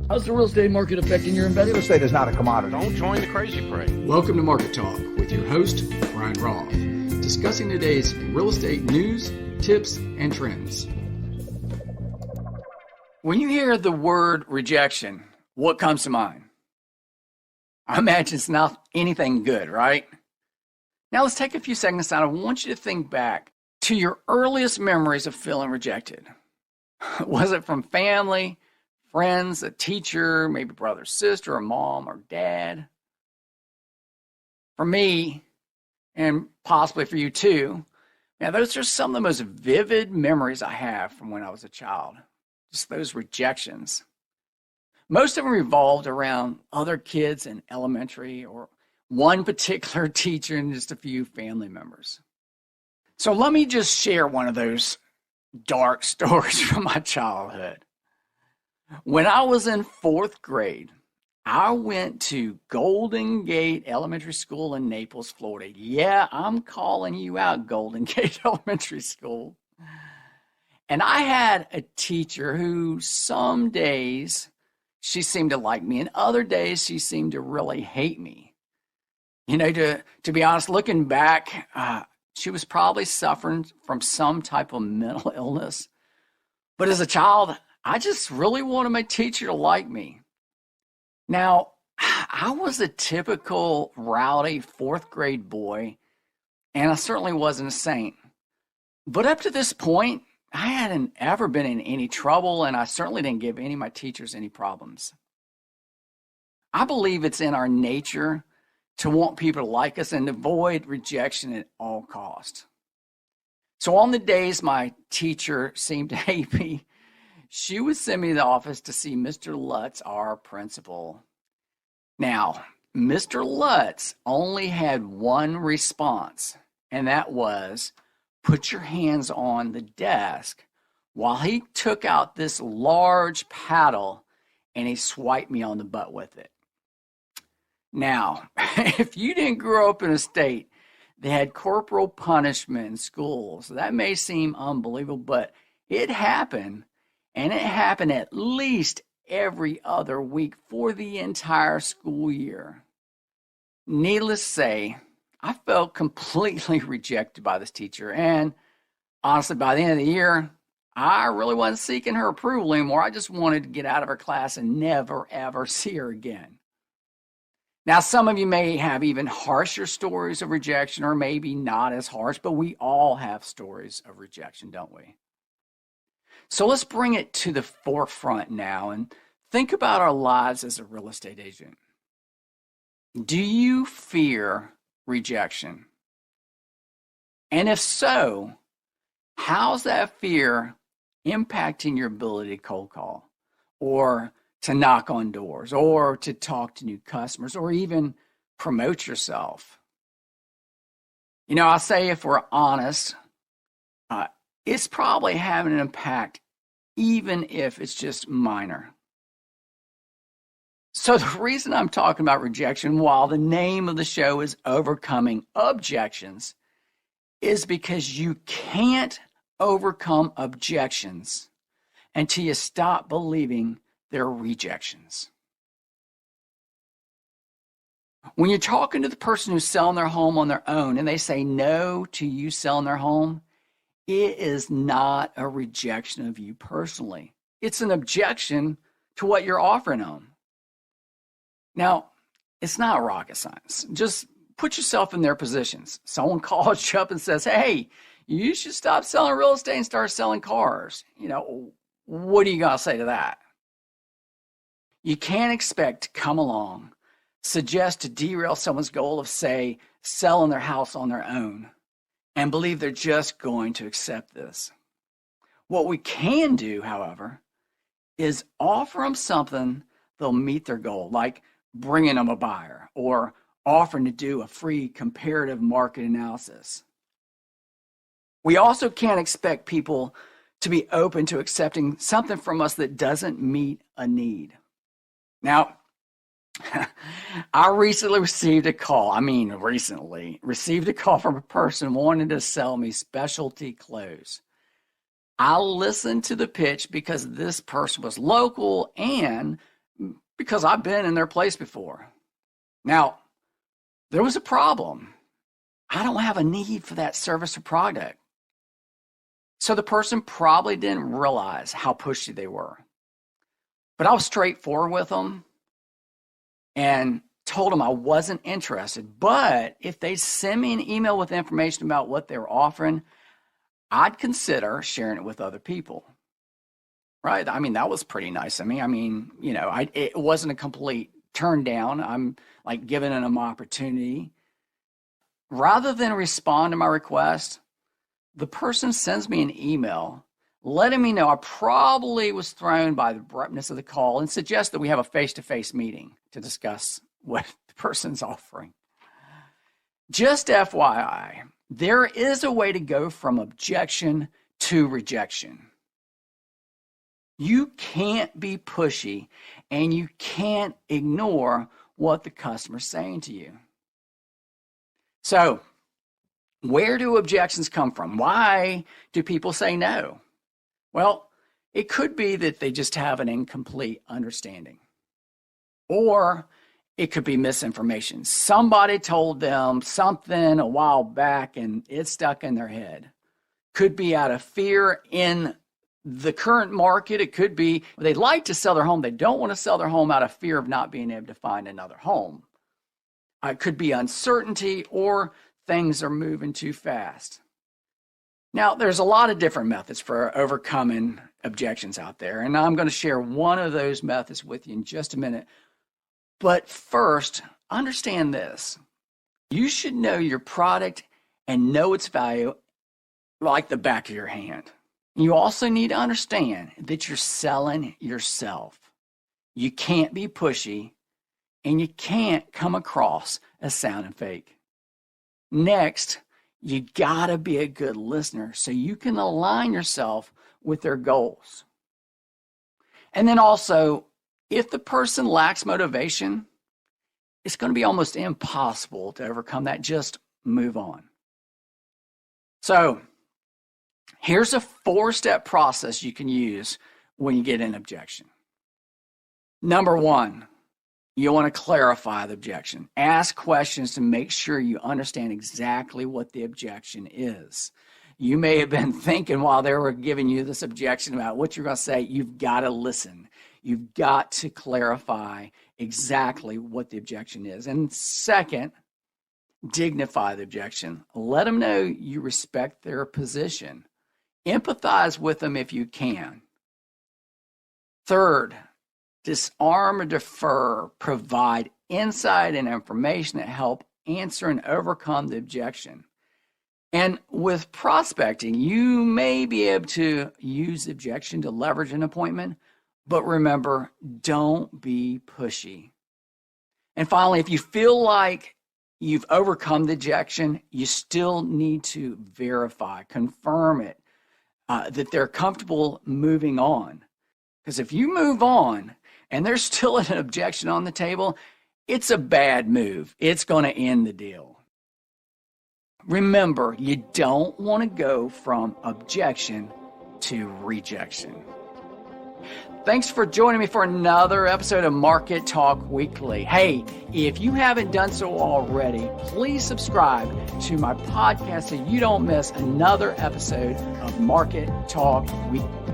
How's the real estate market affecting your investment? Real estate is not a commodity. Don't join the crazy parade. Welcome to Market Talk with your host, Bryon Roth, discussing today's real estate news, tips, and trends. When you hear the word rejection, what comes to mind? I imagine it's not anything good, right? Now let's take a few seconds out. I want you to think back to your earliest memories of feeling rejected. Was it from family, friends, a teacher, maybe brother, sister, or mom, or dad? For me, and possibly for you too, now those are some of the most vivid memories I have from when I was a child. Just those rejections. Most of them revolved around other kids in elementary or one particular teacher and just a few family members. So let me just share one of those dark stories from my childhood. When I was in 4th grade, I went to Golden Gate Elementary School in Naples, Florida. Yeah, I'm calling you out, Golden Gate Elementary School. And I had a teacher who some days she seemed to like me, and other days she seemed to really hate me. You know, to be honest, looking back, she was probably suffering from some type of mental illness. But as a child, I just really wanted my teacher to like me. Now, I was a typical rowdy 4th grade boy, and I certainly wasn't a saint. But up to this point, I hadn't ever been in any trouble, and I certainly didn't give any of my teachers any problems. I believe it's in our nature to want people to like us and avoid rejection at all costs. So on the days my teacher seemed to hate me, she would send me to the office to see Mr. Lutz, our principal. Now, Mr. Lutz only had one response, and that was, put your hands on the desk, while he took out this large paddle and he swiped me on the butt with it. Now, if you didn't grow up in a state that had corporal punishment in schools, that may seem unbelievable, but it happened, and it happened at least every other week for the entire school year. Needless to say, I felt completely rejected by this teacher, and honestly, by the end of the year, I really wasn't seeking her approval anymore. I just wanted to get out of her class and never, ever see her again. Now, some of you may have even harsher stories of rejection, or maybe not as harsh, but we all have stories of rejection, don't we? So let's bring it to the forefront now and think about our lives as a real estate agent. Do you fear rejection? And if so, how's that fear impacting your ability to cold call, or to knock on doors, or to talk to new customers, or even promote yourself? You know, I'll say, if we're honest, it's probably having an impact, even if it's just minor. So the reason I'm talking about rejection, while the name of the show is Overcoming Objections, is because you can't overcome objections until you stop believing they're rejections. When you're talking to the person who's selling their home on their own and they say no to you selling their home, it is not a rejection of you personally. It's an objection to what you're offering them. Now, it's not rocket science. Just put yourself in their positions. Someone calls you up and says, hey, you should stop selling real estate and start selling cars. You know, what are you going to say to that? You can't expect to come along, suggest to derail someone's goal of, say, selling their house on their own, and believe they're just going to accept this. What we can do, however, is offer them something they'll meet their goal, like bringing them a buyer or offering to do a free comparative market analysis. We also can't expect people to be open to accepting something from us that doesn't meet a need. Now, I recently received a call from a person wanting to sell me specialty clothes. I listened to the pitch because this person was local and because I've been in their place before. Now, there was a problem. I don't have a need for that service or product. So the person probably didn't realize how pushy they were. But I was straightforward with them and told them I wasn't interested. But if they send me an email with information about what they were offering, I'd consider sharing it with other people. Right? I mean, that was pretty nice of me. I mean, it wasn't a complete turn down. I'm like giving them an opportunity. Rather than respond to my request, the person sends me an email letting me know I probably was thrown by the abruptness of the call and suggests that we have a face-to-face meeting to discuss what the person's offering. Just FYI, there is a way to go from objection to rejection. You can't be pushy and you can't ignore what the customer's saying to you. So, where do objections come from? Why do people say no? Well, it could be that they just have an incomplete understanding. Or it could be misinformation. Somebody told them something a while back and it stuck in their head. Could be out of fear in the current market. It could be they'd like to sell their home. They don't want to sell their home out of fear of not being able to find another home. It could be uncertainty or things are moving too fast. Now, there's a lot of different methods for overcoming objections out there, and I'm going to share one of those methods with you in just a minute. But first, understand this. You should know your product and know its value like the back of your hand. You also need to understand that you're selling yourself. You can't be pushy, and you can't come across as sounding fake. Next, you gotta be a good listener so you can align yourself with their goals. And then also, if the person lacks motivation, it's going to be almost impossible to overcome that. Just move on. So, here's a 4-step process you can use when you get an objection. Number 1, you want to clarify the objection. Ask questions to make sure you understand exactly what the objection is. You may have been thinking while they were giving you this objection about what you're going to say. You've got to listen. You've got to clarify exactly what the objection is. And second, dignify the objection. Let them know you respect their position. Empathize with them if you can. Third, disarm or defer. Provide insight and information that help answer and overcome the objection. And with prospecting, you may be able to use the objection to leverage an appointment, but remember, don't be pushy. And finally, if you feel like you've overcome the objection, you still need to verify, confirm it, that they're comfortable moving on. Because if you move on and there's still an objection on the table, it's a bad move. It's going to end the deal. Remember, you don't want to go from objection to rejection. Thanks for joining me for another episode of Market Talk Weekly. Hey, if you haven't done so already, please subscribe to my podcast so you don't miss another episode of Market Talk Weekly.